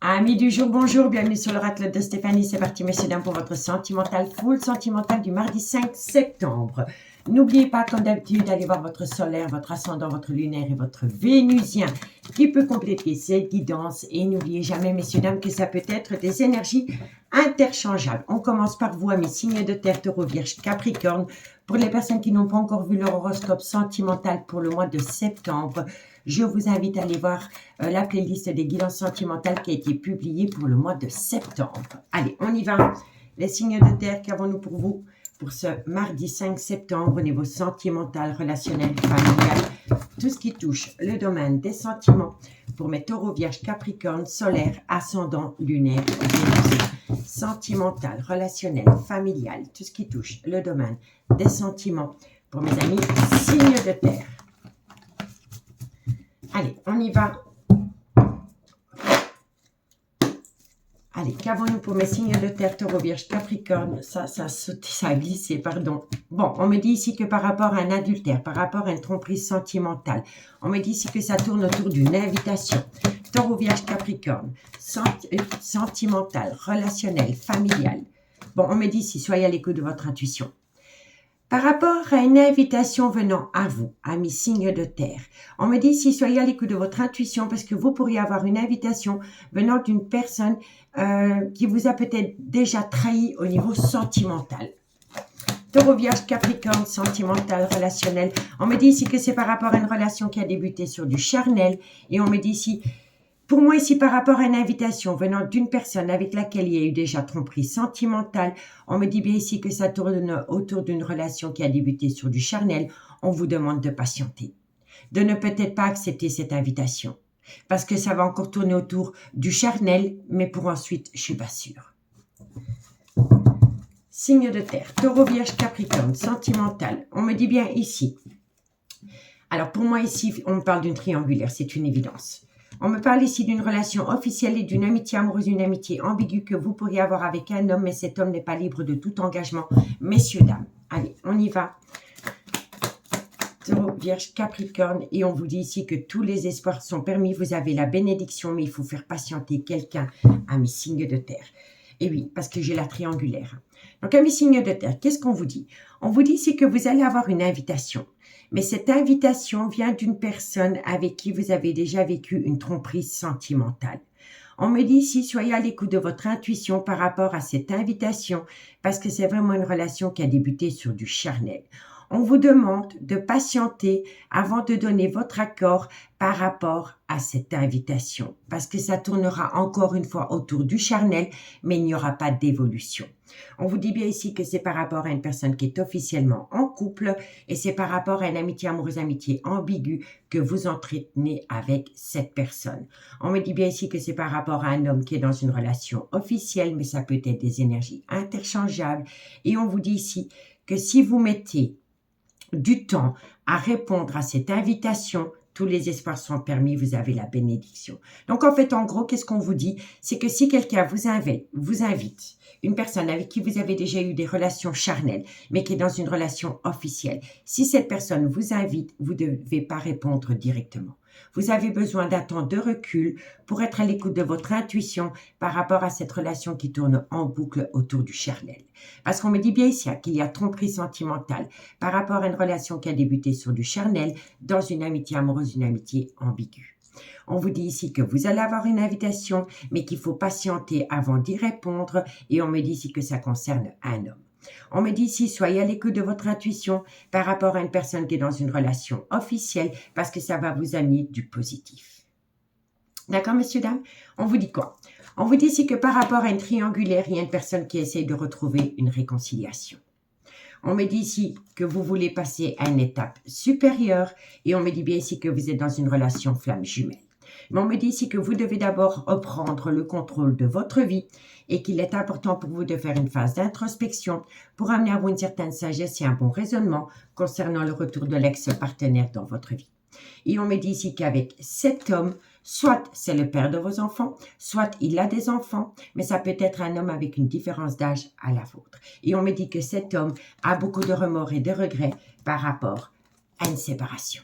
Amis du jour, bonjour, bienvenue sur l'oracle de Stéphanie. C'est parti, messieurs, dames, pour votre sentimental, full sentimental du mardi 5 septembre. N'oubliez pas, comme d'habitude, d'aller voir votre solaire, votre ascendant, votre lunaire et votre vénusien qui peut compléter cette guidance. Et n'oubliez jamais, messieurs, dames, que ça peut être des énergies interchangeables. On commence par vous, amis signes de terre, taureau, vierge, capricorne. Pour les personnes qui n'ont pas encore vu leur horoscope sentimental pour le mois de septembre, je vous invite à aller voir la playlist des guidances sentimentales qui a été publiée pour le mois de septembre. Allez, on y va. Les signes de terre, qu'avons-nous pour vous pour ce mardi 5 septembre au niveau sentimental, relationnel, familial, tout ce qui touche le domaine des sentiments pour mes taureaux, vierges, capricorne, solaire, ascendant, lunaire, vénusien. Sentimental, relationnel, familial, tout ce qui touche le domaine des sentiments pour mes amis signes de terre. Allez, on y va. Allez, qu'avons-nous pour mes signes de terre, taureau, vierge, capricorne? Ça a sauté, ça a glissé, pardon. Bon, on me dit ici que par rapport à un adultère, par rapport à une tromperie sentimentale, on me dit ici que ça tourne autour d'une invitation. Taureau, vierge, capricorne, sentimental, relationnel, familial. Bon, on me dit ici, soyez à l'écoute de votre intuition. Par rapport à une invitation venant à vous, amis signes de terre, on me dit ici, soyez à l'écoute de votre intuition parce que vous pourriez avoir une invitation venant d'une personne qui vous a peut-être déjà trahi au niveau sentimental. Taureau, vierge, capricorne, sentimental, relationnel. On me dit ici que c'est par rapport à une relation qui a débuté sur du charnel. Et on me dit ici, pour moi ici, par rapport à une invitation venant d'une personne avec laquelle il y a eu déjà tromperie sentimentale, on me dit bien ici que ça tourne autour d'une relation qui a débuté sur du charnel. On vous demande de patienter, de ne peut-être pas accepter cette invitation, parce que ça va encore tourner autour du charnel, mais pour ensuite, je suis pas sûre. Signe de terre, taureau, vierge, capricorne, sentimental. On me dit bien ici. Alors pour moi ici, on me parle d'une triangulaire, c'est une évidence. On me parle ici d'une relation officielle et d'une amitié amoureuse, une amitié ambiguë que vous pourriez avoir avec un homme, mais cet homme n'est pas libre de tout engagement. Messieurs, dames, allez, on y va. Taureau, vierge, capricorne, et on vous dit ici que tous les espoirs sont permis. Vous avez la bénédiction, mais il faut faire patienter quelqu'un à mes signes de terre. Et oui, parce que j'ai la triangulaire. Donc, à mes signes de terre, qu'est-ce qu'on vous dit? On vous dit ici que vous allez avoir une invitation. Mais cette invitation vient d'une personne avec qui vous avez déjà vécu une tromperie sentimentale. On me dit ici, soyez à l'écoute de votre intuition par rapport à cette invitation parce que c'est vraiment une relation qui a débuté sur du charnel. On vous demande de patienter avant de donner votre accord par rapport à cette invitation parce que ça tournera encore une fois autour du charnel, mais il n'y aura pas d'évolution. On vous dit bien ici que c'est par rapport à une personne qui est officiellement en couple et c'est par rapport à une amitié amoureuse, amitié ambiguë que vous entretenez avec cette personne. On me dit bien ici que c'est par rapport à un homme qui est dans une relation officielle, mais ça peut être des énergies interchangeables. Et on vous dit ici que si vous mettez du temps à répondre à cette invitation, tous les espoirs sont permis, vous avez la bénédiction. Donc, en fait, en gros, qu'est-ce qu'on vous dit? C'est que si quelqu'un vous invite, une personne avec qui vous avez déjà eu des relations charnelles, mais qui est dans une relation officielle, si cette personne vous invite, vous ne devez pas répondre directement. Vous avez besoin d'un temps de recul pour être à l'écoute de votre intuition par rapport à cette relation qui tourne en boucle autour du charnel. Parce qu'on me dit bien ici qu'il y a tromperie sentimentale par rapport à une relation qui a débuté sur du charnel dans une amitié amoureuse, une amitié ambiguë. On vous dit ici que vous allez avoir une invitation, mais qu'il faut patienter avant d'y répondre et on me dit ici que ça concerne un homme. On me dit ici, soyez à l'écoute de votre intuition par rapport à une personne qui est dans une relation officielle parce que ça va vous amener du positif. D'accord, messieurs, dames? On vous dit quoi? On vous dit ici que par rapport à une triangulaire, il y a une personne qui essaie de retrouver une réconciliation. On me dit ici que vous voulez passer à une étape supérieure et on me dit bien ici que vous êtes dans une relation flamme jumelle. Mais on me dit ici que vous devez d'abord reprendre le contrôle de votre vie et qu'il est important pour vous de faire une phase d'introspection pour amener à vous une certaine sagesse et un bon raisonnement concernant le retour de l'ex-partenaire dans votre vie. Et on me dit ici qu'avec cet homme, soit c'est le père de vos enfants, soit il a des enfants, mais ça peut être un homme avec une différence d'âge à la vôtre. Et on me dit que cet homme a beaucoup de remords et de regrets par rapport à une séparation.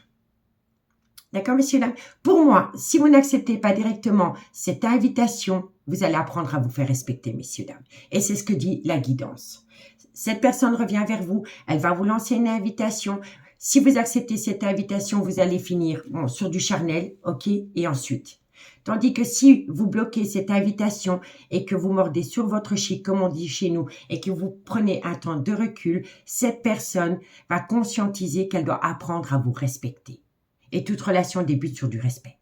D'accord, messieurs, dames? Pour moi, si vous n'acceptez pas directement cette invitation, vous allez apprendre à vous faire respecter, messieurs, dames. Et c'est ce que dit la guidance. Cette personne revient vers vous, elle va vous lancer une invitation. Si vous acceptez cette invitation, vous allez finir sur du charnel, ok, et ensuite. Tandis que si vous bloquez cette invitation et que vous mordez sur votre chic, comme on dit chez nous, et que vous prenez un temps de recul, cette personne va conscientiser qu'elle doit apprendre à vous respecter. Et toute relation débute sur du respect.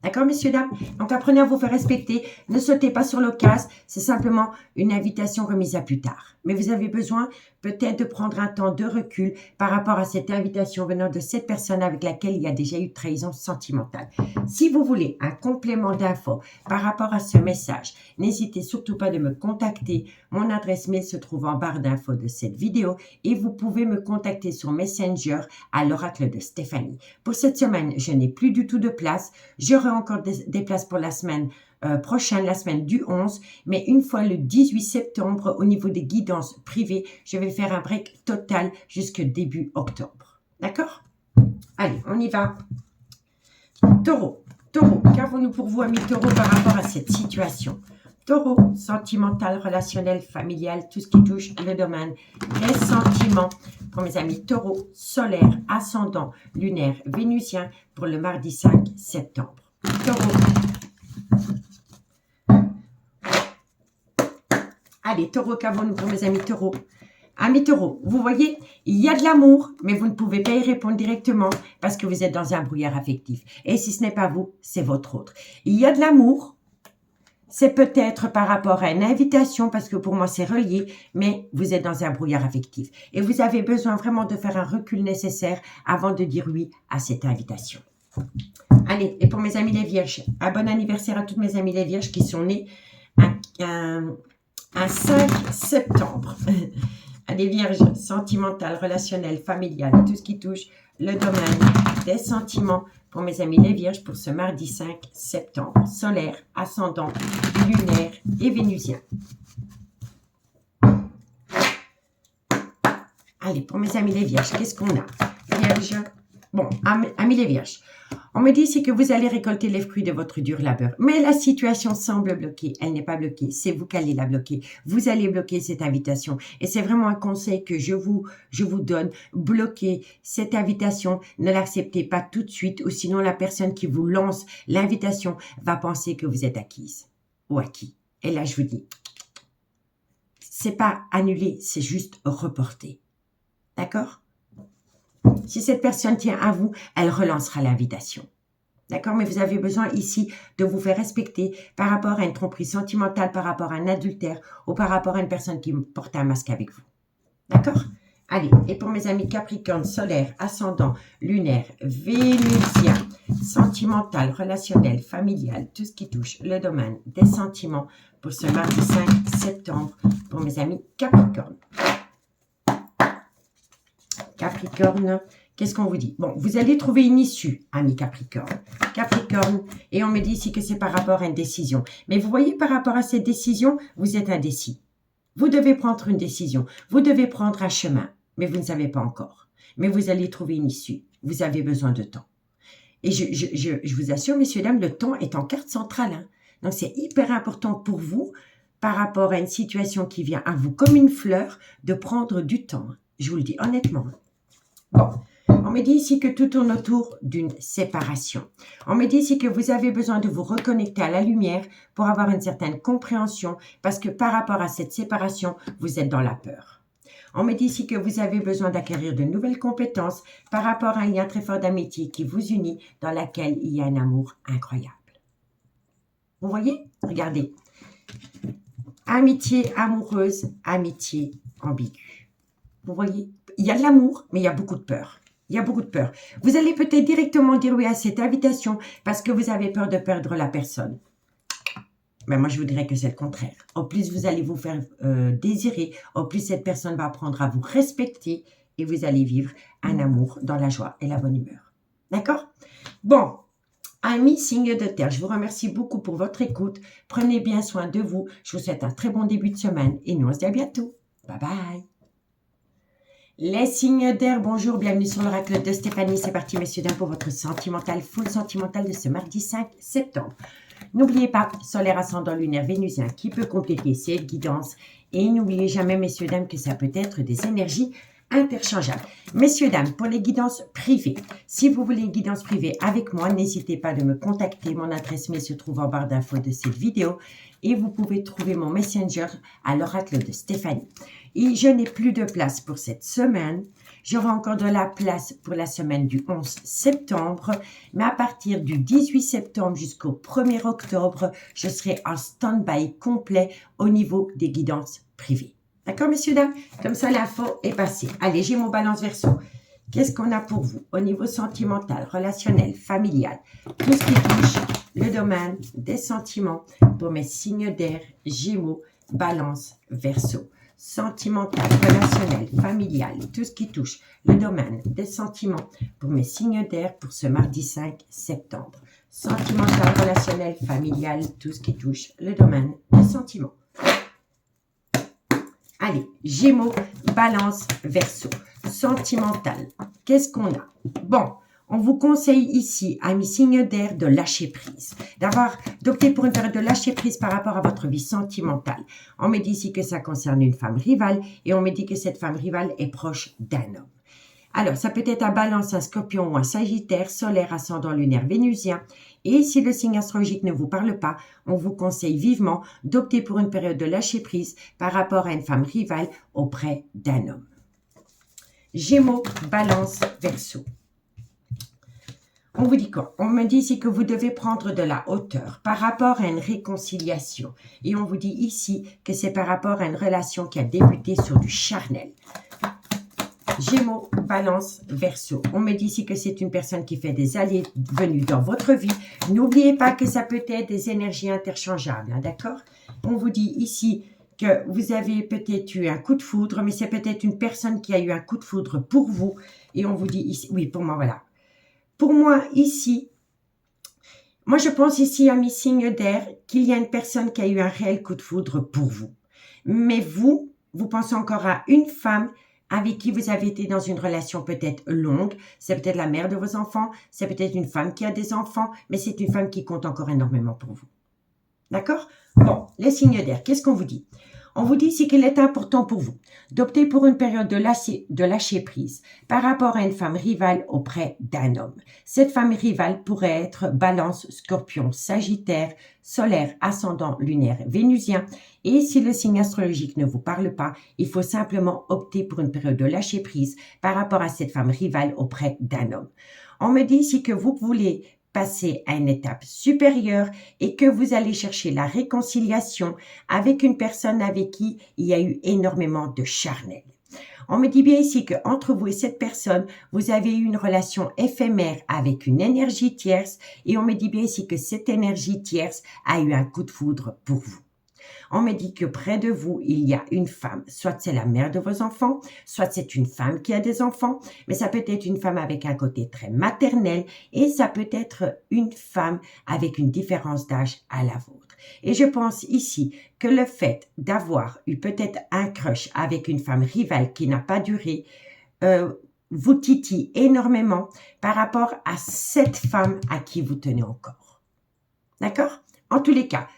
D'accord, messieurs, dames? Donc, apprenez à vous faire respecter. Ne sautez pas sur l'occasion. C'est simplement une invitation remise à plus tard. Mais vous avez besoin peut-être de prendre un temps de recul par rapport à cette invitation venant de cette personne avec laquelle il y a déjà eu trahison sentimentale. Si vous voulez un complément d'infos par rapport à ce message, n'hésitez surtout pas de me contacter. Mon adresse mail se trouve en barre d'infos de cette vidéo et vous pouvez me contacter sur Messenger à l'oracle de Stéphanie. Pour cette semaine, je n'ai plus du tout de place. J'aurai encore des places pour la semaine prochaine, la semaine du 11, mais une fois le 18 septembre, au niveau des guidances privées, je vais faire un break total jusqu'au début octobre. D'accord? Allez, on y va. Taureau, qu'avons-nous pour vous, amis taureaux, par rapport à cette situation? Taureau, sentimental, relationnel, familial, tout ce qui touche le domaine des sentiments. Pour mes amis taureau, solaire, ascendant, lunaire, vénusien, pour le mardi 5 septembre. Taureau. Allez, taureau, qu'avons-nous pour mes amis taureaux? Amis taureaux, vous voyez, il y a de l'amour, mais vous ne pouvez pas y répondre directement parce que vous êtes dans un brouillard affectif. Et si ce n'est pas vous, c'est votre autre. Il y a de l'amour, c'est peut-être par rapport à une invitation, parce que pour moi c'est relié, mais vous êtes dans un brouillard affectif. Et vous avez besoin vraiment de faire un recul nécessaire avant de dire oui à cette invitation. Allez, et pour mes amis les vierges, un bon anniversaire à toutes mes amis les vierges qui sont nés un 5 septembre. Des vierges sentimentales, relationnelles, familiales, tout ce qui touche le domaine des sentiments pour mes amis les vierges pour ce mardi 5 septembre. Solaire, ascendant, lunaire et vénusien. Allez, pour mes amis les vierges, qu'est-ce qu'on a? Vierges. Bon, amis les vierges, on me dit ici que vous allez récolter les fruits de votre dur labeur. Mais la situation semble bloquée. Elle n'est pas bloquée. C'est vous qui allez la bloquer. Vous allez bloquer cette invitation. Et c'est vraiment un conseil que je vous donne. Bloquez cette invitation. Ne l'acceptez pas tout de suite. Ou sinon, la personne qui vous lance l'invitation va penser que vous êtes acquise ou acquis. Et là, je vous dis, c'est pas annulé, c'est juste reporté. D'accord? Si cette personne tient à vous, elle relancera l'invitation. D'accord? Mais vous avez besoin ici de vous faire respecter par rapport à une tromperie sentimentale, par rapport à un adultère ou par rapport à une personne qui porte un masque avec vous. D'accord? Allez, et pour mes amis Capricorne, solaire, ascendant, lunaire, vénusien, sentimental, relationnel, familial, tout ce qui touche le domaine des sentiments pour ce mardi 5 septembre pour mes amis Capricorne. Capricorne, qu'est-ce qu'on vous dit? Bon, vous allez trouver une issue, amis Capricorne. Capricorne, et on me dit ici que c'est par rapport à une décision. Mais vous voyez, par rapport à cette décision, vous êtes indécis. Vous devez prendre une décision. Vous devez prendre un chemin, mais vous ne savez pas encore. Mais vous allez trouver une issue. Vous avez besoin de temps. Et je vous assure, messieurs, dames, le temps est en carte centrale. Hein. Donc, c'est hyper important pour vous, par rapport à une situation qui vient à vous comme une fleur, de prendre du temps. Je vous le dis honnêtement. Bon, on me dit ici que tout tourne autour d'une séparation. On me dit ici que vous avez besoin de vous reconnecter à la lumière pour avoir une certaine compréhension parce que par rapport à cette séparation, vous êtes dans la peur. On me dit ici que vous avez besoin d'acquérir de nouvelles compétences par rapport à un lien très fort d'amitié qui vous unit, dans laquelle il y a un amour incroyable. Vous voyez? Regardez. Amitié amoureuse, amitié ambiguë. Vous voyez? Il y a de l'amour, mais il y a beaucoup de peur. Il y a beaucoup de peur. Vous allez peut-être directement dire oui à cette invitation parce que vous avez peur de perdre la personne. Mais moi, je vous dirais que c'est le contraire. Au plus vous allez vous faire désirer, au plus cette personne va apprendre à vous respecter et vous allez vivre un amour dans la joie et la bonne humeur. D'accord? Bon, amis signes de terre, je vous remercie beaucoup pour votre écoute. Prenez bien soin de vous. Je vous souhaite un très bon début de semaine et nous on se dit à bientôt. Bye bye. Les signes d'air, bonjour, bienvenue sur l'oracle de Stéphanie. C'est parti, messieurs, dames, pour votre sentimental, full sentimental de ce mardi 5 septembre. N'oubliez pas, solaire ascendant lunaire vénusien qui peut compléter cette guidance. Et n'oubliez jamais, messieurs, dames, que ça peut être des énergies interchangeables. Messieurs, dames, pour les guidances privées, si vous voulez une guidance privée avec moi, n'hésitez pas de me contacter. Mon adresse mail se trouve en barre d'infos de cette vidéo. Et vous pouvez trouver mon messenger à l'oracle de Stéphanie. Et je n'ai plus de place pour cette semaine. J'aurai encore de la place pour la semaine du 11 septembre. Mais à partir du 18 septembre jusqu'au 1er octobre, je serai en stand-by complet au niveau des guidances privées. D'accord, messieurs, dames? Comme ça, l'info est passée. Allez, j'ai mon balance verso. Qu'est-ce qu'on a pour vous au niveau sentimental, relationnel, familial? Tout ce qui touche le domaine des sentiments pour mes signes d'air, Gémeaux, Balance, Verseau. Sentimental, relationnel, familial, tout ce qui touche le domaine des sentiments pour mes signes d'air pour ce mardi 5 septembre. Sentimental, relationnel, familial, tout ce qui touche le domaine des sentiments. Allez, Gémeaux, Balance, Verseau. Sentimental, qu'est-ce qu'on a? Bon, on vous conseille ici, amis signes d'air, de lâcher prise, d'opter pour une période de lâcher prise par rapport à votre vie sentimentale. On me dit ici que ça concerne une femme rivale et on me dit que cette femme rivale est proche d'un homme. Alors, ça peut être un Balance, un Scorpion ou un Sagittaire, solaire, ascendant lunaire vénusien. Et si le signe astrologique ne vous parle pas, on vous conseille vivement d'opter pour une période de lâcher prise par rapport à une femme rivale auprès d'un homme. Gémeaux, Balance, Verseau. On vous dit quoi? On me dit ici que vous devez prendre de la hauteur par rapport à une réconciliation. Et on vous dit ici que c'est par rapport à une relation qui a débuté sur du charnel. Gémeaux, Balance, Verseau. On me dit ici que c'est une personne qui fait des allées-venues dans votre vie. N'oubliez pas que ça peut être des énergies interchangeables, hein, d'accord? On vous dit ici que vous avez peut-être eu un coup de foudre, mais c'est peut-être une personne qui a eu un coup de foudre pour vous. Et on vous dit ici, oui, pour moi, voilà. Pour moi, ici, moi je pense ici à mes signes d'air qu'il y a une personne qui a eu un réel coup de foudre pour vous. Mais vous pensez encore à une femme avec qui vous avez été dans une relation peut-être longue. C'est peut-être la mère de vos enfants, c'est peut-être une femme qui a des enfants, mais c'est une femme qui compte encore énormément pour vous. D'accord? Bon, les signes d'air, qu'est-ce qu'on vous dit? On vous dit ici qu'il est important pour vous d'opter pour une période de lâcher prise par rapport à une femme rivale auprès d'un homme. Cette femme rivale pourrait être Balance, Scorpion, Sagittaire, solaire, ascendant, lunaire, vénusien. Et si le signe astrologique ne vous parle pas, il faut simplement opter pour une période de lâcher prise par rapport à cette femme rivale auprès d'un homme. On me dit ici que vous voulez passer à une étape supérieure et que vous allez chercher la réconciliation avec une personne avec qui il y a eu énormément de charnel. On me dit bien ici qu'entre vous et cette personne, vous avez eu une relation éphémère avec une énergie tierce et on me dit bien ici que cette énergie tierce a eu un coup de foudre pour vous. On me dit que près de vous, il y a une femme, soit c'est la mère de vos enfants, soit c'est une femme qui a des enfants, mais ça peut être une femme avec un côté très maternel et ça peut être une femme avec une différence d'âge à la vôtre. Et je pense ici que le fait d'avoir eu peut-être un crush avec une femme rivale qui n'a pas duré, vous titille énormément par rapport à cette femme à qui vous tenez encore. D'accord? En tous les cas,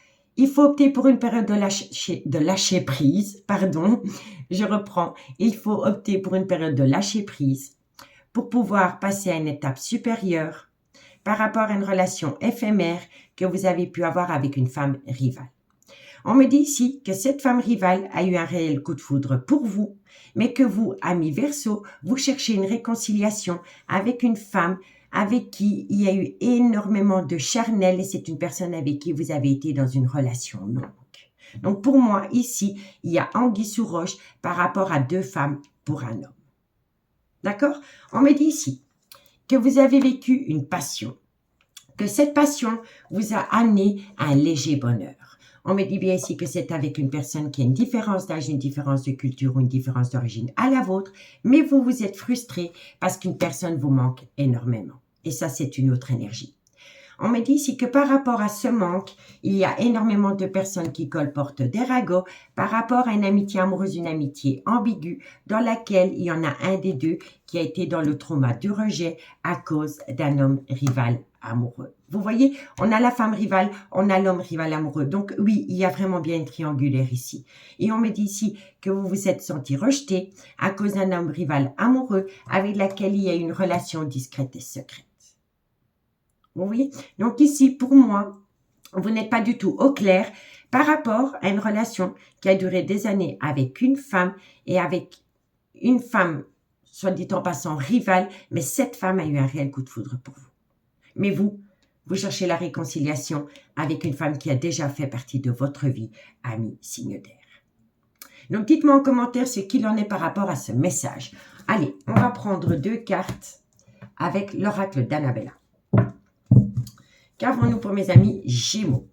il faut opter pour une période de lâcher prise, je reprends. Il faut opter pour une période de lâcher prise pour pouvoir passer à une étape supérieure par rapport à une relation éphémère que vous avez pu avoir avec une femme rivale. On me dit ici que cette femme rivale a eu un réel coup de foudre pour vous, mais que vous, amis Verseau, vous cherchez une réconciliation avec une femme avec qui il y a eu énormément de charnel et c'est une personne avec qui vous avez été dans une relation longue. Donc pour moi, ici, il y a anguille sous roche par rapport à deux femmes pour un homme. D'accord? On me dit ici que vous avez vécu une passion, que cette passion vous a amené à un léger bonheur. On me dit bien ici que c'est avec une personne qui a une différence d'âge, une différence de culture ou une différence d'origine à la vôtre, mais vous vous êtes frustré parce qu'une personne vous manque énormément. Et ça, c'est une autre énergie. On me dit ici que par rapport à ce manque, il y a énormément de personnes qui colportent des ragots par rapport à une amitié amoureuse, une amitié ambiguë dans laquelle il y en a un des deux qui a été dans le trauma du rejet à cause d'un homme rival amoureux. Vous voyez, on a la femme rivale, on a l'homme rival amoureux. Donc oui, il y a vraiment bien une triangulaire ici. Et on me dit ici que vous vous êtes senti rejeté à cause d'un homme rival amoureux avec lequel il y a une relation discrète et secrète. Vous voyez? Donc ici, pour moi, vous n'êtes pas du tout au clair par rapport à une relation qui a duré des années avec une femme et avec une femme, soit dit en passant, rivale, mais cette femme a eu un réel coup de foudre pour vous. Mais vous cherchez la réconciliation avec une femme qui a déjà fait partie de votre vie, ami signe d'air. Donc, dites-moi en commentaire ce qu'il en est par rapport à ce message. Allez, on va prendre 2 cartes avec l'oracle d'Annabella. Qu'avons-nous pour mes amis Gémeaux?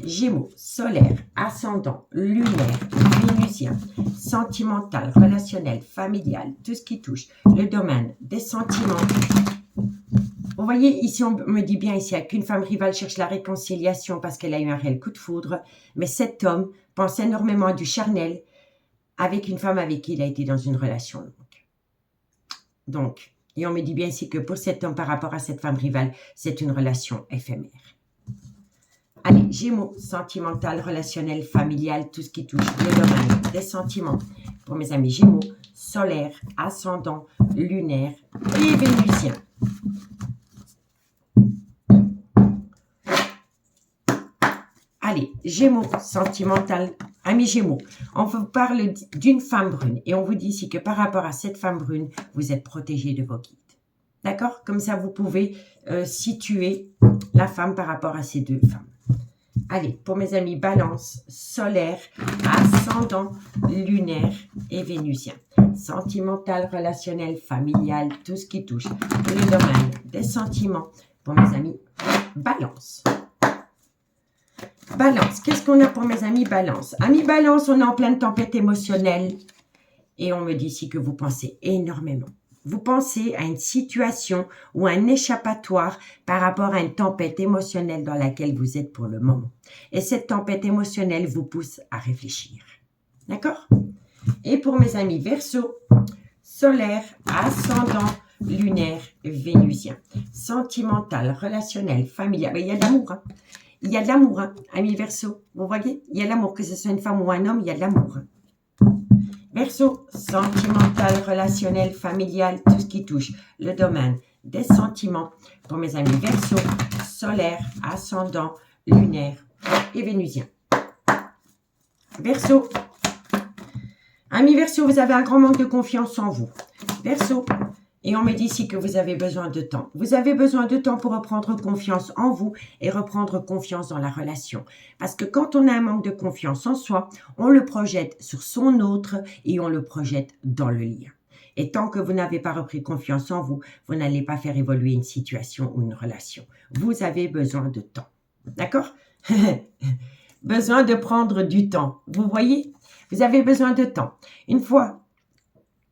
Gémeaux, solaire, ascendant, lunaire, vénusien, sentimental, relationnel, familial, tout ce qui touche le domaine des sentiments. Vous voyez, ici, on me dit bien ici qu'une femme rivale cherche la réconciliation parce qu'elle a eu un réel coup de foudre, mais cet homme pense énormément à du charnel avec une femme avec qui il a été dans une relation longue. Donc, et on me dit bien ici que pour cet homme, par rapport à cette femme rivale, c'est une relation éphémère. Allez, Gémeaux, sentimental, relationnel, familial, tout ce qui touche le domaine des sentiments. Pour mes amis Gémeaux, solaire, ascendant, lunaire et vénusien. Allez, Gémeaux, sentimental, amis Gémeaux, on vous parle d'une femme brune et on vous dit ici que par rapport à cette femme brune, vous êtes protégé de vos guides. D'accord? Comme ça, vous pouvez situer la femme par rapport à ces deux femmes. Allez, pour mes amis Balance, solaire, ascendant, lunaire et vénusien. Sentimental, relationnel, familial, tout ce qui touche le domaine des sentiments. Pour mes amis Balance. Balance, qu'est-ce qu'on a pour mes amis Balance? Amis Balance, on est en pleine tempête émotionnelle et on me dit ici que vous pensez énormément. Vous pensez à une situation ou un échappatoire par rapport à une tempête émotionnelle dans laquelle vous êtes pour le moment. Et cette tempête émotionnelle vous pousse à réfléchir. D'accord? Et pour mes amis Verseau, solaire, ascendant, lunaire, vénusien. Sentimental, relationnel, familial. Il y a de l'amour, hein? Il y a de l'amour, hein, amis Verseau. Vous voyez? Il y a de l'amour, que ce soit une femme ou un homme, il y a de l'amour. Hein. Verseau, sentimental, relationnel, familial, tout ce qui touche le domaine des sentiments. Pour mes amis Verseau, solaire, ascendant, lunaire et vénusien. Verseau, amis Verseau, vous avez un grand manque de confiance en vous. Verseau, et on me dit ici que vous avez besoin de temps. Vous avez besoin de temps pour reprendre confiance en vous et reprendre confiance dans la relation. Parce que quand on a un manque de confiance en soi, on le projette sur son autre et on le projette dans le lien. Et tant que vous n'avez pas repris confiance en vous, vous n'allez pas faire évoluer une situation ou une relation. Vous avez besoin de temps. D'accord? Besoin de prendre du temps. Vous voyez? Vous avez besoin de temps. Une fois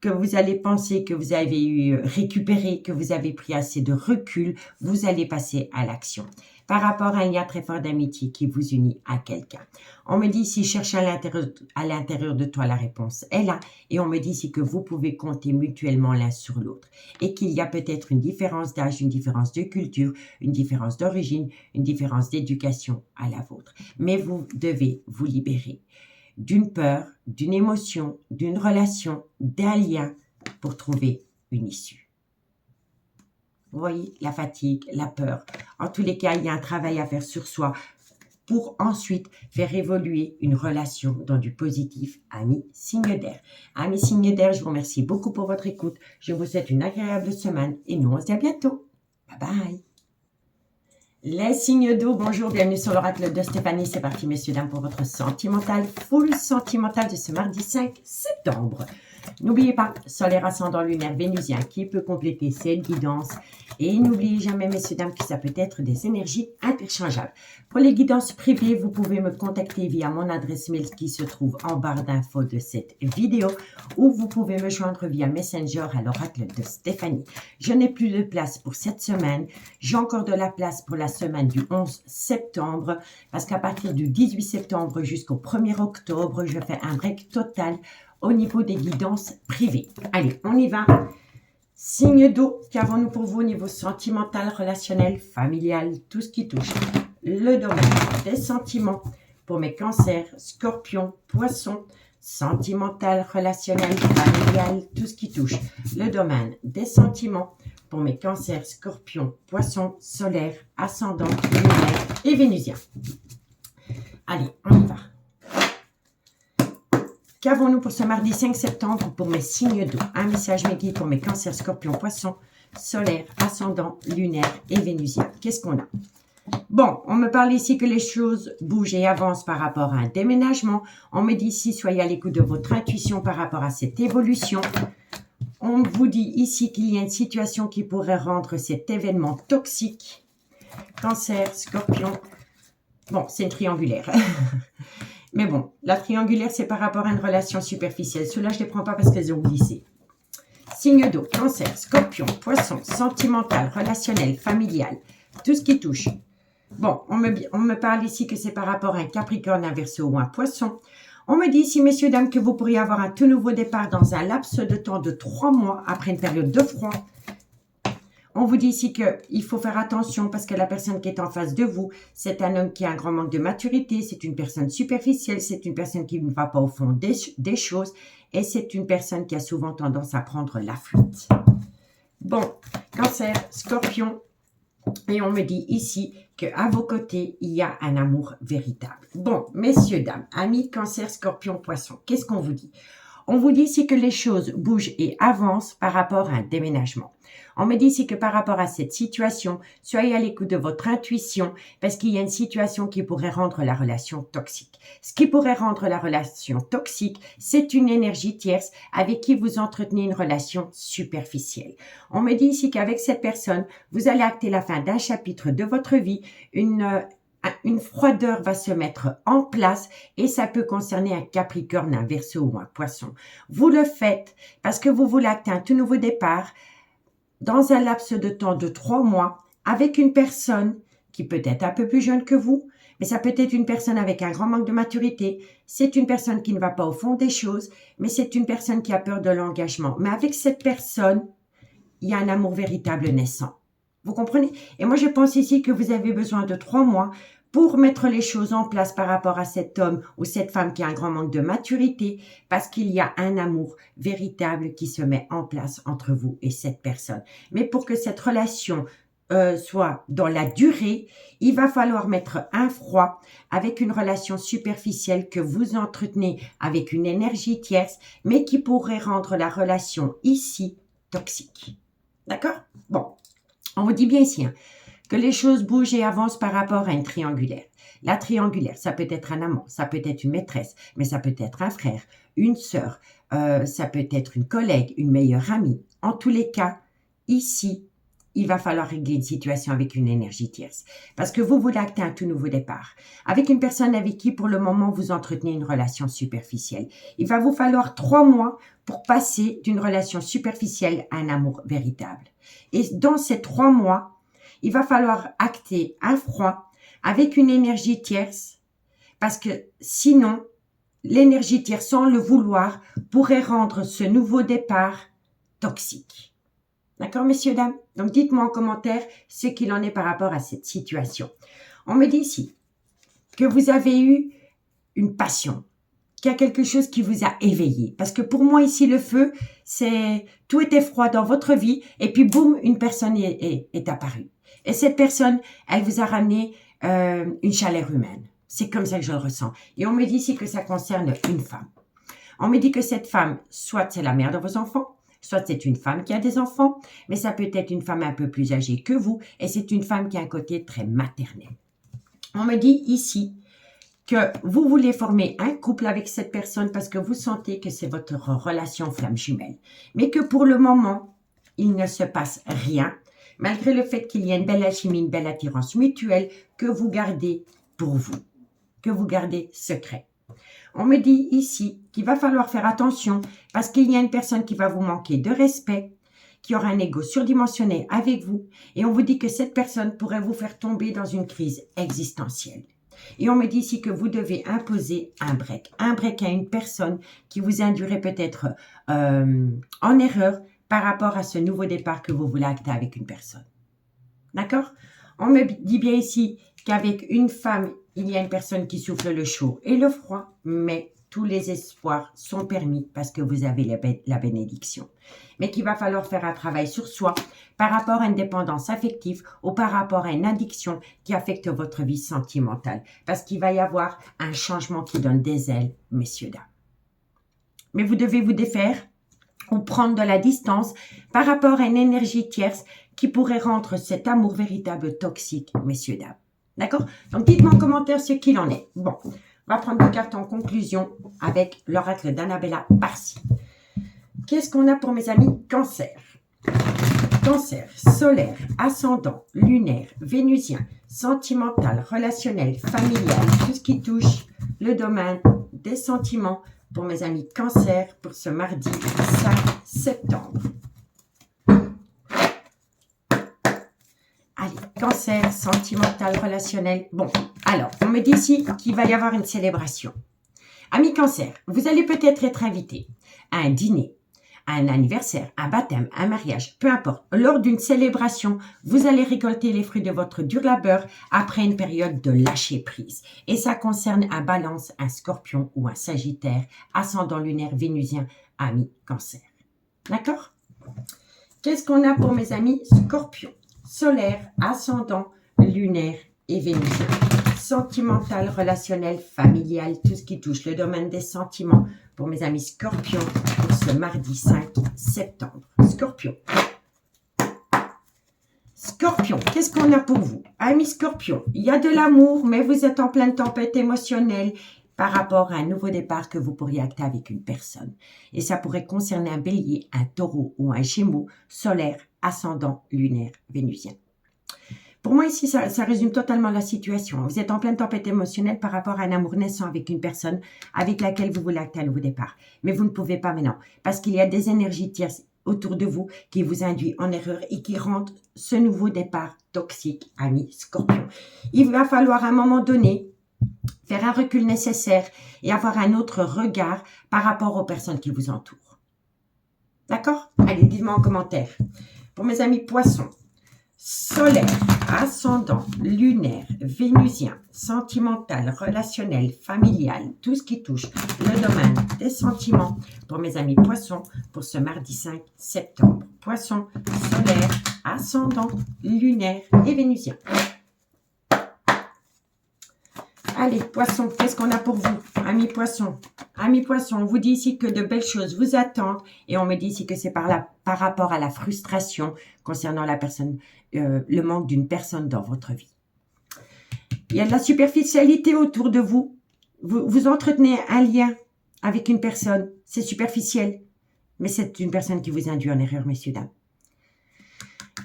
que vous allez penser que vous avez récupéré, que vous avez pris assez de recul, vous allez passer à l'action. Par rapport à un lien très fort d'amitié qui vous unit à quelqu'un. On me dit ici, cherche à l'intérieur de toi, la réponse est là. Et on me dit ici que vous pouvez compter mutuellement l'un sur l'autre. Et qu'il y a peut-être une différence d'âge, une différence de culture, une différence d'origine, une différence d'éducation à la vôtre. Mais vous devez vous libérer d'une peur, d'une émotion, d'une relation, d'un lien pour trouver une issue. Vous voyez, la fatigue, la peur. En tous les cas, il y a un travail à faire sur soi pour ensuite faire évoluer une relation dans du positif. Amis signe d'air. Amis signe d'air, je vous remercie beaucoup pour votre écoute. Je vous souhaite une agréable semaine et nous, on se dit à bientôt. Bye bye. Les signes d'eau, bonjour, bienvenue sur l'oracle de Stéphanie. C'est parti, messieurs, dames, pour votre sentimental, full sentimental de ce mardi 5 septembre. N'oubliez pas, solaire, ascendant, lunaire, vénusien, qui peut compléter cette guidance Et n'oubliez jamais, messieurs, dames, que ça peut être des énergies interchangeables. Pour les guidances privées, vous pouvez me contacter via mon adresse mail qui se trouve en barre d'infos de cette vidéo ou vous pouvez me joindre via Messenger à l'oracle de Stéphanie. Je n'ai plus de place pour cette semaine. J'ai encore de la place pour la semaine du 11 septembre parce qu'à partir du 18 septembre jusqu'au 1er octobre, je fais un break total au niveau des guidances privées. Allez, on y va. Signe d'eau, qu'avons-nous pour vous au niveau sentimental, relationnel, familial, tout ce qui touche le domaine des sentiments pour mes cancers, scorpions, poissons, sentimental, relationnel, familial, tout ce qui touche le domaine des sentiments pour mes cancers, scorpions, poissons, solaires, ascendants, lunaires et vénusiens. Allez, on y va. Qu'avons-nous pour ce mardi 5 septembre pour mes signes d'eau? Un message guide pour mes cancers, scorpions, poissons, solaires, ascendants, lunaires et vénusiens. Qu'est-ce qu'on a? Bon, on me parle ici que les choses bougent et avancent par rapport à un déménagement. On me dit ici, soyez à l'écoute de votre intuition par rapport à cette évolution. On vous dit ici qu'il y a une situation qui pourrait rendre cet événement toxique. Cancer, scorpion. Bon, c'est une triangulaire. Mais bon, la triangulaire, c'est par rapport à une relation superficielle. Ceux-là, je ne les prends pas parce qu'elles ont glissé. Signe d'eau, cancer, scorpion, poisson, sentimental, relationnel, familial, tout ce qui touche. Bon, on me parle ici que c'est par rapport à un capricorne, un verseau ou un poisson. On me dit ici, messieurs, dames, que vous pourriez avoir un tout nouveau départ dans un laps de temps de 3 mois après une période de froid. On vous dit ici qu'il faut faire attention parce que la personne qui est en face de vous, c'est un homme qui a un grand manque de maturité, c'est une personne superficielle, c'est une personne qui ne va pas au fond des choses et c'est une personne qui a souvent tendance à prendre la fuite. Bon, cancer, scorpion, et on me dit ici qu'à vos côtés, il y a un amour véritable. Bon, messieurs, dames, amis, cancer, scorpion, poisson, qu'est-ce qu'on vous dit? On vous dit ici que les choses bougent et avancent par rapport à un déménagement. On me dit ici que par rapport à cette situation, soyez à l'écoute de votre intuition parce qu'il y a une situation qui pourrait rendre la relation toxique. Ce qui pourrait rendre la relation toxique, c'est une énergie tierce avec qui vous entretenez une relation superficielle. On me dit ici qu'avec cette personne, vous allez acter la fin d'un chapitre de votre vie, une froideur va se mettre en place et ça peut concerner un capricorne, un verseau ou un poisson. Vous le faites parce que vous voulez acter un tout nouveau départ dans un laps de temps de 3 mois avec une personne qui peut être un peu plus jeune que vous, mais ça peut être une personne avec un grand manque de maturité. C'est une personne qui ne va pas au fond des choses, mais c'est une personne qui a peur de l'engagement. Mais avec cette personne, il y a un amour véritable naissant. Vous comprenez? Et moi, je pense ici que vous avez besoin de 3 mois pour mettre les choses en place par rapport à cet homme ou cette femme qui a un grand manque de maturité parce qu'il y a un amour véritable qui se met en place entre vous et cette personne. Mais pour que cette relation soit dans la durée, il va falloir mettre un froid avec une relation superficielle que vous entretenez avec une énergie tierce, mais qui pourrait rendre la relation ici toxique. D'accord? Bon, on vous dit bien ici, que les choses bougent et avancent par rapport à une triangulaire. La triangulaire, ça peut être un amant, ça peut être une maîtresse, mais ça peut être un frère, une sœur, ça peut être une collègue, une meilleure amie. En tous les cas, ici, il va falloir régler une situation avec une énergie tierce. Parce que vous voulez acter un tout nouveau départ. Avec une personne avec qui, pour le moment, vous entretenez une relation superficielle. Il va vous falloir 3 mois pour passer d'une relation superficielle à un amour véritable. Et dans ces 3 mois, il va falloir acter un froid avec une énergie tierce parce que sinon, l'énergie tierce, sans le vouloir, pourrait rendre ce nouveau départ toxique. D'accord, messieurs, dames? Donc, dites-moi en commentaire ce qu'il en est par rapport à cette situation. On me dit ici que vous avez eu une passion, qu'il y a quelque chose qui vous a éveillé. Parce que pour moi, ici, le feu, c'est tout était froid dans votre vie et puis boum, une personne est apparue. Et cette personne, elle vous a ramené une chaleur humaine. C'est comme ça que je le ressens. Et on me dit ici que ça concerne une femme. On me dit que cette femme, soit c'est la mère de vos enfants, soit c'est une femme qui a des enfants, mais ça peut être une femme un peu plus âgée que vous, et c'est une femme qui a un côté très maternel. On me dit ici que vous voulez former un couple avec cette personne parce que vous sentez que c'est votre relation flamme jumelle, mais que pour le moment, il ne se passe rien, malgré le fait qu'il y a une belle alchimie, une belle attirance mutuelle que vous gardez pour vous, que vous gardez secret. On me dit ici qu'il va falloir faire attention parce qu'il y a une personne qui va vous manquer de respect, qui aura un ego surdimensionné avec vous, et on vous dit que cette personne pourrait vous faire tomber dans une crise existentielle. Et on me dit ici que vous devez imposer un break à une personne qui vous induirait peut-être en erreur par rapport à ce nouveau départ que vous voulez acter avec une personne. D'accord? On me dit bien ici qu'avec une femme, il y a une personne qui souffle le chaud et le froid, mais tous les espoirs sont permis parce que vous avez la bénédiction. Mais qu'il va falloir faire un travail sur soi par rapport à une dépendance affective ou par rapport à une addiction qui affecte votre vie sentimentale. Parce qu'il va y avoir un changement qui donne des ailes, messieurs, dames. Mais vous devez vous défaire ou prendre de la distance par rapport à une énergie tierce qui pourrait rendre cet amour véritable toxique, messieurs, dames. D'accord? Donc, dites-moi en commentaire ce qu'il en est. Bon, on va prendre deux cartes en conclusion avec l'oracle d'Annabella Parsi. Qu'est-ce qu'on a pour mes amis Cancer? Cancer, solaire, ascendant, lunaire, vénusien, sentimental, relationnel, familial, tout ce qui touche le domaine des sentiments pour mes amis Cancer pour ce mardi 5 septembre. Allez, Cancer, sentimental, relationnel. Bon, alors, on me dit ici qu'il va y avoir une célébration. Amis Cancer, vous allez peut-être être invité à un dîner, à un anniversaire, un baptême, un mariage, peu importe. Lors d'une célébration, vous allez récolter les fruits de votre dur labeur après une période de lâcher prise. Et ça concerne un Balance, un Scorpion ou un Sagittaire, ascendant lunaire vénusien, amis Cancer. D'accord? Qu'est-ce qu'on a pour mes amis Scorpion? Solaire, ascendant, lunaire et vénusien. Sentimental, relationnel, familial, tout ce qui touche le domaine des sentiments pour mes amis Scorpion pour ce mardi 5 septembre. Scorpion. Scorpion, qu'est-ce qu'on a pour vous? Amis Scorpion, il y a de l'amour, mais vous êtes en pleine tempête émotionnelle par rapport à un nouveau départ que vous pourriez acter avec une personne. Et ça pourrait concerner un bélier, un taureau ou un gémeau, solaire, ascendant, lunaire, vénusien. Pour moi, ici, ça résume totalement la situation. Vous êtes en pleine tempête émotionnelle par rapport à un amour naissant avec une personne avec laquelle vous voulez acter un nouveau départ. Mais vous ne pouvez pas maintenant parce qu'il y a des énergies tierces autour de vous qui vous induisent en erreur et qui rendent ce nouveau départ toxique, ami Scorpion. Il va falloir à un moment donné faire un recul nécessaire et avoir un autre regard par rapport aux personnes qui vous entourent. D'accord? Allez, dites-moi en commentaire. Pour mes amis Poissons, solaire, ascendant, lunaire, vénusien, sentimental, relationnel, familial, tout ce qui touche le domaine des sentiments pour mes amis Poissons pour ce mardi 5 septembre. Poissons, solaire, ascendant, lunaire et vénusien. Allez, Poissons, qu'est-ce qu'on a pour vous, amis Poissons? Amis Poissons, on vous dit ici que de belles choses vous attendent et on me dit ici que c'est par rapport à la frustration concernant la personne, le manque d'une personne dans votre vie. Il y a de la superficialité autour de vous. Vous entretenez un lien avec une personne, c'est superficiel, mais c'est une personne qui vous induit en erreur, messieurs, dames.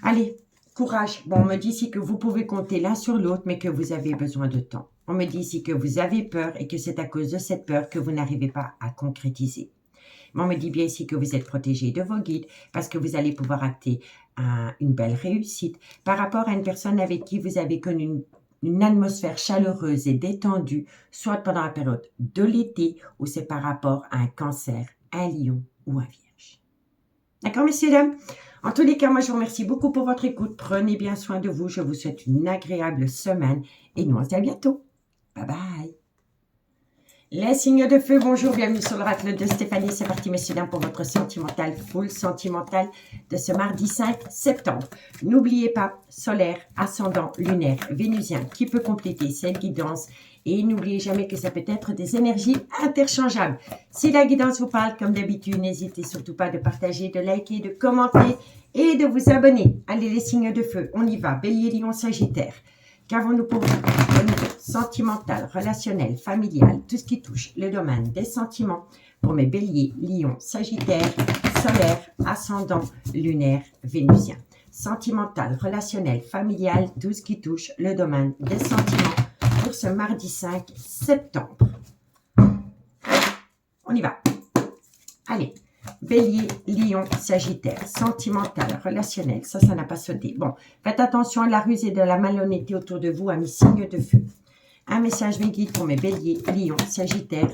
Allez, courage. Bon, on me dit ici que vous pouvez compter l'un sur l'autre, mais que vous avez besoin de temps. On me dit ici que vous avez peur et que c'est à cause de cette peur que vous n'arrivez pas à concrétiser. Mais on me dit bien ici que vous êtes protégé de vos guides parce que vous allez pouvoir acter une belle réussite par rapport à une personne avec qui vous avez connu une atmosphère chaleureuse et détendue, soit pendant la période de l'été ou c'est par rapport à un Cancer, un Lion ou un Vierge. D'accord, messieurs, dames? En tous les cas, moi, je vous remercie beaucoup pour votre écoute. Prenez bien soin de vous. Je vous souhaite une agréable semaine et nous on se dit à bientôt. Bye bye. Les signes de feu, bonjour, bienvenue sur l'oracle de Stéphanie. C'est parti, messieurs, dames, pour votre sentimental, full sentimental de ce mardi 5 septembre. N'oubliez pas, solaire, ascendant, lunaire, vénusien, qui peut compléter cette guidance. Et n'oubliez jamais que ça peut être des énergies interchangeables. Si la guidance vous parle, comme d'habitude, n'hésitez surtout pas de partager, de liker, de commenter et de vous abonner. Allez, les signes de feu, on y va. Bélier, Lion, Sagittaire. Qu'avons-nous pour vous? Au niveau sentimental, relationnel, familial, tout ce qui touche le domaine des sentiments pour mes béliers, lions, sagittaires, solaire, ascendant, lunaire, vénusien. sentimental, relationnel, familial, tout ce qui touche le domaine des sentiments pour ce mardi 5 septembre. On y va. Allez, Bélier, Lion, Sagittaire, sentimental, relationnel, ça n'a pas sauté. Bon, faites attention à la ruse et de la malhonnêteté autour de vous, amis signes de feu. Un message me guide pour mes Béliers, Lion, Sagittaire.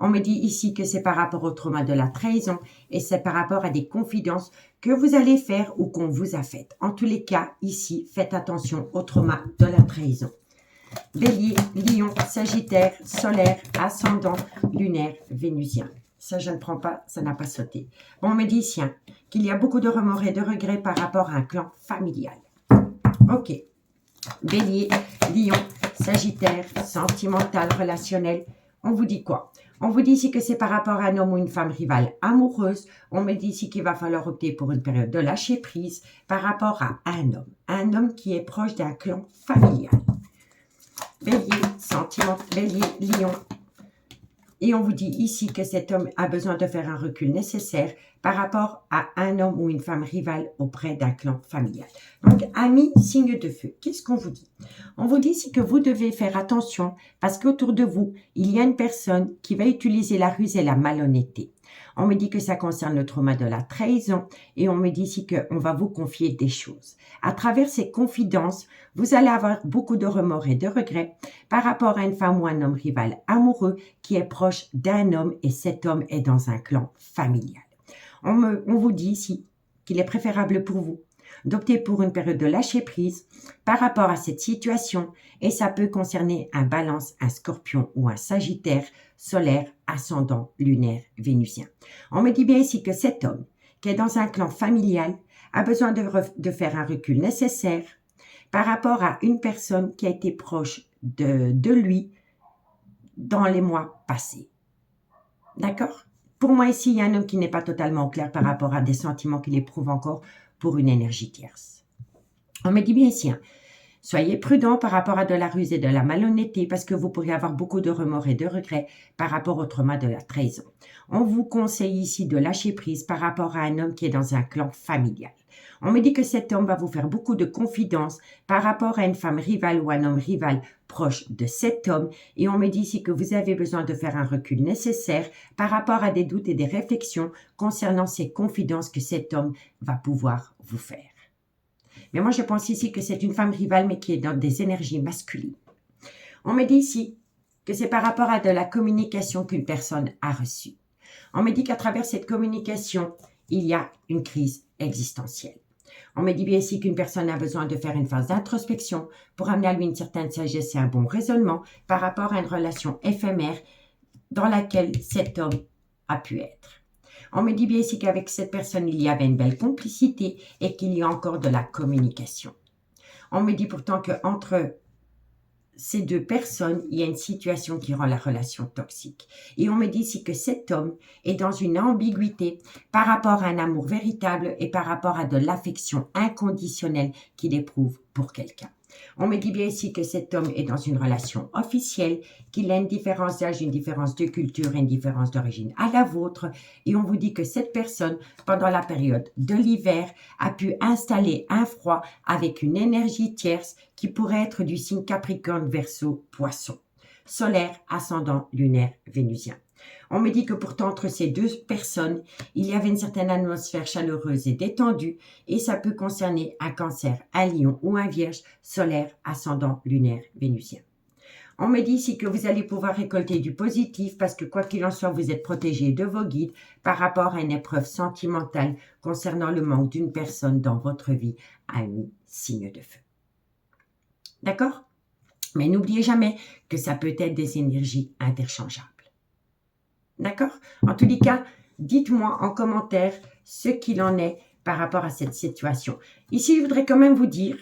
On me dit ici que c'est par rapport au trauma de la trahison et c'est par rapport à des confidences que vous allez faire ou qu'on vous a faites. En tous les cas, ici, faites attention au trauma de la trahison. Bélier, Lion, Sagittaire, solaire, ascendant, lunaire, vénusien. Ça, je ne prends pas, ça n'a pas sauté. Bon, on me dit ici qu'il y a beaucoup de remords et de regrets par rapport à un clan familial. Ok. Bélier, Lion, Sagittaire, sentimental, relationnel. On vous dit quoi? On vous dit ici que c'est par rapport à un homme ou une femme rivale amoureuse. On me dit ici qu'il va falloir opter pour une période de lâcher prise par rapport à un homme. Un homme qui est proche d'un clan familial. Bélier, Bélier, Lion. Et on vous dit ici que cet homme a besoin de faire un recul nécessaire par rapport à un homme ou une femme rivale auprès d'un clan familial. Donc, amis, signe de feu, qu'est-ce qu'on vous dit? On vous dit ici que vous devez faire attention parce qu'autour de vous, il y a une personne qui va utiliser la ruse et la malhonnêteté. On me dit que ça concerne le trauma de la trahison et on me dit ici qu'on va vous confier des choses. À travers ces confidences, vous allez avoir beaucoup de remords et de regrets par rapport à une femme ou un homme rival amoureux qui est proche d'un homme et cet homme est dans un clan familial. On vous dit ici qu'il est préférable pour vous d'opter pour une période de lâcher prise par rapport à cette situation et ça peut concerner un balance, un scorpion ou un sagittaire, solaire, ascendant, lunaire, vénusien. On me dit bien ici que cet homme qui est dans un clan familial a besoin de faire un recul nécessaire par rapport à une personne qui a été proche de lui dans les mois passés. D'accord? Pour moi ici, il y a un homme qui n'est pas totalement clair par rapport à des sentiments qu'il éprouve encore pour une énergie tierce. On me dit bien ici, soyez prudent par rapport à de la ruse et de la malhonnêteté parce que vous pourriez avoir beaucoup de remords et de regrets par rapport au trauma de la trahison. On vous conseille ici de lâcher prise par rapport à un homme qui est dans un clan familial. On me dit que cet homme va vous faire beaucoup de confidences par rapport à une femme rivale ou un homme rival proche de cet homme et on me dit ici que vous avez besoin de faire un recul nécessaire par rapport à des doutes et des réflexions concernant ces confidences que cet homme va pouvoir vous faire. Mais moi, je pense ici que c'est une femme rivale, mais qui est dans des énergies masculines. On me dit ici que c'est par rapport à de la communication qu'une personne a reçue. On me dit qu'à travers cette communication, il y a une crise existentielle. On me dit bien ici qu'une personne a besoin de faire une phase d'introspection pour amener à lui une certaine sagesse et un bon raisonnement par rapport à une relation éphémère dans laquelle cet homme a pu être. On me dit bien ici qu'avec cette personne, il y avait une belle complicité et qu'il y a encore de la communication. On me dit pourtant qu'entre ces deux personnes, il y a une situation qui rend la relation toxique. Et on me dit ici que cet homme est dans une ambiguïté par rapport à un amour véritable et par rapport à de l'affection inconditionnelle qu'il éprouve pour quelqu'un. On me dit bien ici que cet homme est dans une relation officielle, qu'il a une différence d'âge, une différence de culture, une différence d'origine à la vôtre. Et on vous dit que cette personne, pendant la période de l'hiver, a pu installer un froid avec une énergie tierce qui pourrait être du signe Capricorne, Verseau, Poisson. Solaire, ascendant, lunaire, vénusien. On me dit que pourtant, entre ces deux personnes, il y avait une certaine atmosphère chaleureuse et détendue et ça peut concerner un cancer, un lion ou un vierge, solaire, ascendant, lunaire, vénusien. On me dit ici que vous allez pouvoir récolter du positif parce que quoi qu'il en soit, vous êtes protégé de vos guides par rapport à une épreuve sentimentale concernant le manque d'une personne dans votre vie, ami signe de feu. D'accord? Mais n'oubliez jamais que ça peut être des énergies interchangeables. D'accord? En tous les cas, dites-moi en commentaire ce qu'il en est par rapport à cette situation. Ici, je voudrais quand même vous dire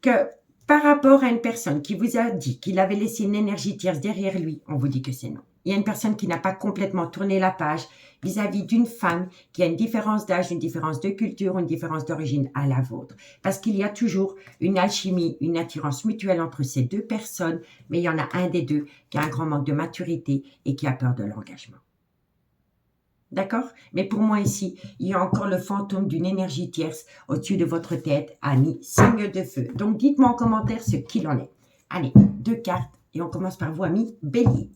que par rapport à une personne qui vous a dit qu'il avait laissé une énergie tierce derrière lui, on vous dit que c'est non. Il y a une personne qui n'a pas complètement tourné la page vis-à-vis d'une femme qui a une différence d'âge, une différence de culture, une différence d'origine à la vôtre. Parce qu'il y a toujours une alchimie, une attirance mutuelle entre ces deux personnes, mais il y en a un des deux qui a un grand manque de maturité et qui a peur de l'engagement. D'accord? Mais pour moi ici, il y a encore le fantôme d'une énergie tierce au-dessus de votre tête, ami signe de feu. Donc dites-moi en commentaire ce qu'il en est. Allez, 2 cartes et on commence par vous, ami Bélier.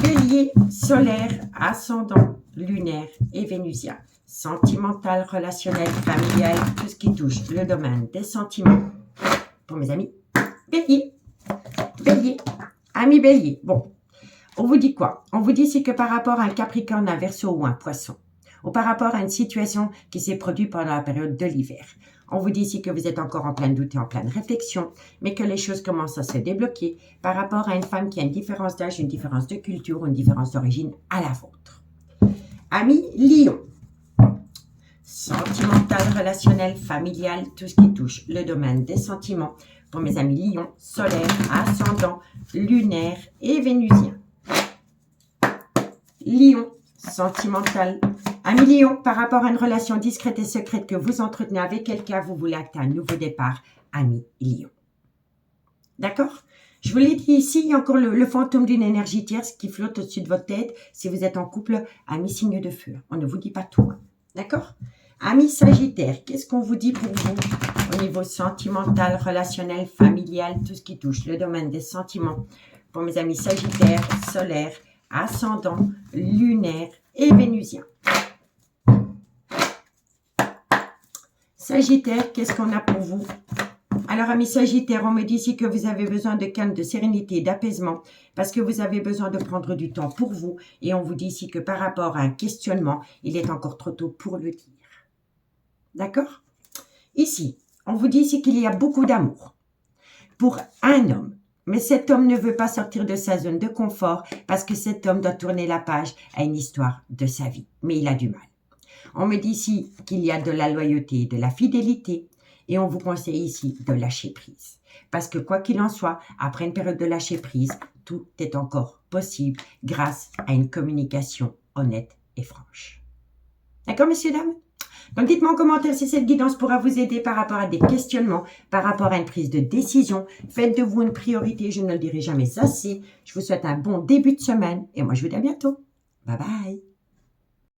Bélier, solaire, ascendant, lunaire et vénusien. Sentimental, relationnel, familial, tout ce qui touche le domaine des sentiments. Pour mes amis Bélier. Bélier. Ami Bélier. Bon. On vous dit quoi? On vous dit c'est que par rapport à un Capricorne, un Verseau ou un Poisson, ou par rapport à une situation qui s'est produite pendant la période de l'hiver, on vous dit ici que vous êtes encore en plein doute et en pleine réflexion, mais que les choses commencent à se débloquer par rapport à une femme qui a une différence d'âge, une différence de culture, une différence d'origine à la vôtre. Ami Lion. Sentimental, relationnel, familial, tout ce qui touche le domaine des sentiments. Pour mes amis Lion, solaire, ascendant, lunaire et vénusien. Lion, sentimental. Ami Lion, par rapport à une relation discrète et secrète que vous entretenez avec quelqu'un, vous voulez acter un nouveau départ, ami Lion. D'accord? Je vous l'ai dit ici, il y a encore le fantôme d'une énergie tierce qui flotte au-dessus de votre tête. Si vous êtes en couple, ami signe de feu. On ne vous dit pas tout. Hein. D'accord? Ami Sagittaire, qu'est-ce qu'on vous dit pour vous au niveau sentimental, relationnel, familial, tout ce qui touche le domaine des sentiments? Pour mes amis Sagittaire, solaire, ascendant, lunaire et vénusien. Sagittaire, qu'est-ce qu'on a pour vous? Alors, amis Sagittaire, on me dit ici que vous avez besoin de calme, de sérénité, d'apaisement, parce que vous avez besoin de prendre du temps pour vous. Et on vous dit ici que par rapport à un questionnement, il est encore trop tôt pour le dire. D'accord? Ici, on vous dit ici qu'il y a beaucoup d'amour pour un homme. Mais cet homme ne veut pas sortir de sa zone de confort parce que cet homme doit tourner la page à une histoire de sa vie. Mais il a du mal. On me dit ici qu'il y a de la loyauté, de la fidélité et on vous conseille ici de lâcher prise. Parce que quoi qu'il en soit, après une période de lâcher prise, tout est encore possible grâce à une communication honnête et franche. D'accord, messieurs, dames? Donc, dites-moi en commentaire si cette guidance pourra vous aider par rapport à des questionnements, par rapport à une prise de décision. Faites de vous une priorité, je ne le dirai jamais assez. Je vous souhaite un bon début de semaine et moi, je vous dis à bientôt. Bye bye.